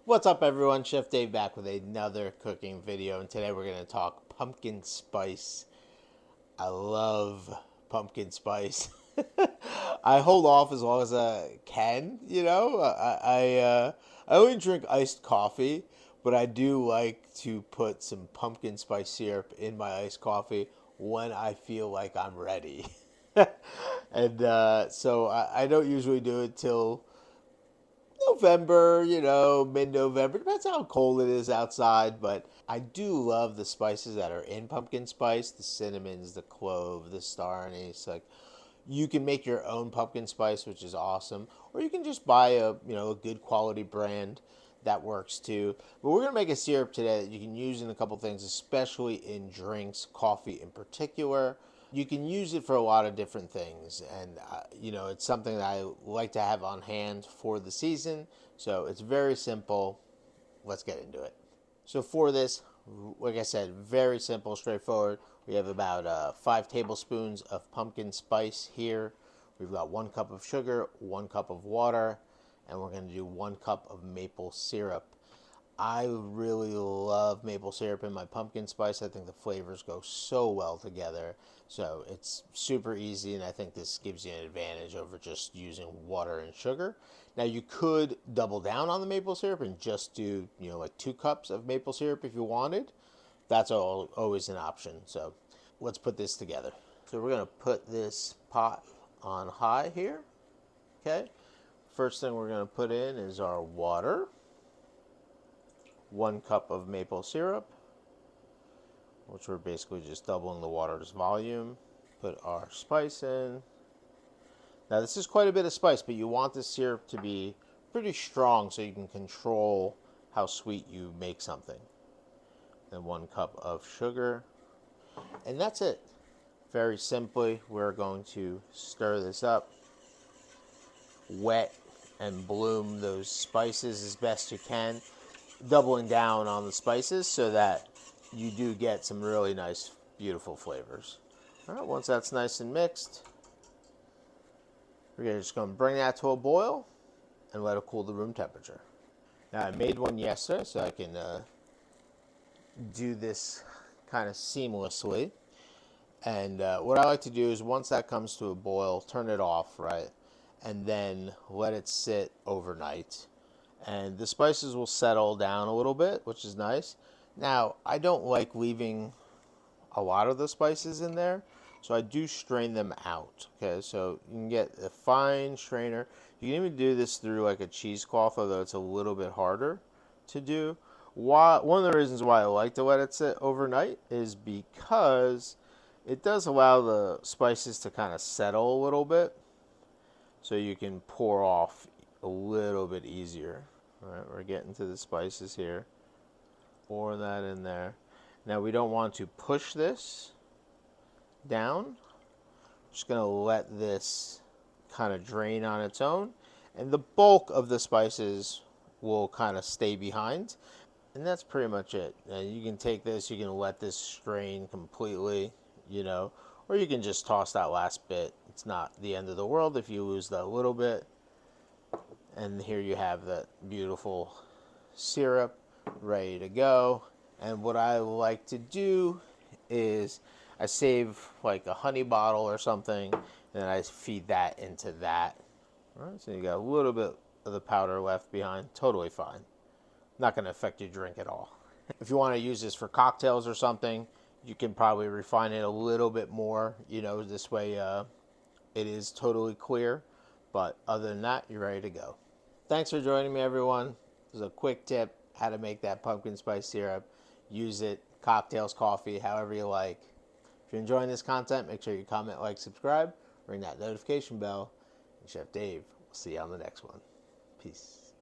What's up, everyone? Chef Dave back with another cooking video, and today we're going to talk pumpkin spice. I love pumpkin spice. I hold off as long as I can, I only drink iced coffee, but I do like to put some pumpkin spice syrup in my iced coffee when I feel like I'm ready. And so I don't usually do it till November, mid-November. Depends how cold it is outside, but I do love the spices that are in pumpkin spice, the cinnamons, the clove, the star anise. Like, you can make your own pumpkin spice, which is awesome, or you can just buy a good quality brand that works too. But we're gonna make a syrup today that you can use in a couple things, especially in drinks, coffee in particular. You can use it for a lot of different things, and it's something that I like to have on hand for the season. So it's very simple. Let's get into it. So for this, like I said, very simple, straightforward. We have about 5 tablespoons of pumpkin spice here. We've got 1 cup of sugar, 1 cup of water, and we're going to do 1 cup of maple syrup. I really love maple syrup in my pumpkin spice. I think the flavors go so well together. So it's super easy, and I think this gives you an advantage over just using water and sugar. Now, you could double down on the maple syrup and just do, like 2 cups of maple syrup if you wanted. That's always an option. So let's put this together. So we're going to put this pot on high here. Okay. First thing we're going to put in is our water. 1 cup of maple syrup, which we're basically just doubling the water's volume. Put our spice in. Now, this is quite a bit of spice, but you want the syrup to be pretty strong so you can control how sweet you make something. Then 1 cup of sugar, and that's it. Very simply, we're going to stir this up, wet and bloom those spices as best you can, doubling down on the spices so that you do get some really nice, beautiful flavors. All right, once that's nice and mixed, we're just going to bring that to a boil and let it cool to room temperature. Now, I made one yesterday so I can do this kind of seamlessly. And what I like to do is once that comes to a boil, turn it off, right? And then let it sit overnight. And the spices will settle down a little bit, which is nice. Now, I don't like leaving a lot of the spices in there, so I do strain them out. Okay, so you can get a fine strainer. You can even do this through like a cheesecloth, although it's a little bit harder to do. One of the reasons why I like to let it sit overnight is because it does allow the spices to kind of settle a little bit, so you can pour off a little bit easier. All right, we're getting to the spices here. Pour that in there. Now, we don't want to push this down. Just going to let this kind of drain on its own, and the bulk of the spices will kind of stay behind. And that's pretty much it. Now, you can take this, you can let this strain completely, or you can just toss that last bit. It's not the end of the world if you lose that little bit. And here you have that beautiful syrup ready to go. And what I like to do is I save like a honey bottle or something, and then I feed that into that. All right, so you got a little bit of the powder left behind. Totally fine. Not going to affect your drink at all. If you want to use this for cocktails or something, you can probably refine it a little bit more. This way it is totally clear. But other than that, you're ready to go. Thanks for joining me, everyone. This is a quick tip how to make that pumpkin spice syrup. Use it, cocktails, coffee, however you like. If you're enjoying this content, make sure you comment, like, subscribe, ring that notification bell. And Chef Dave, we'll see you on the next one. Peace.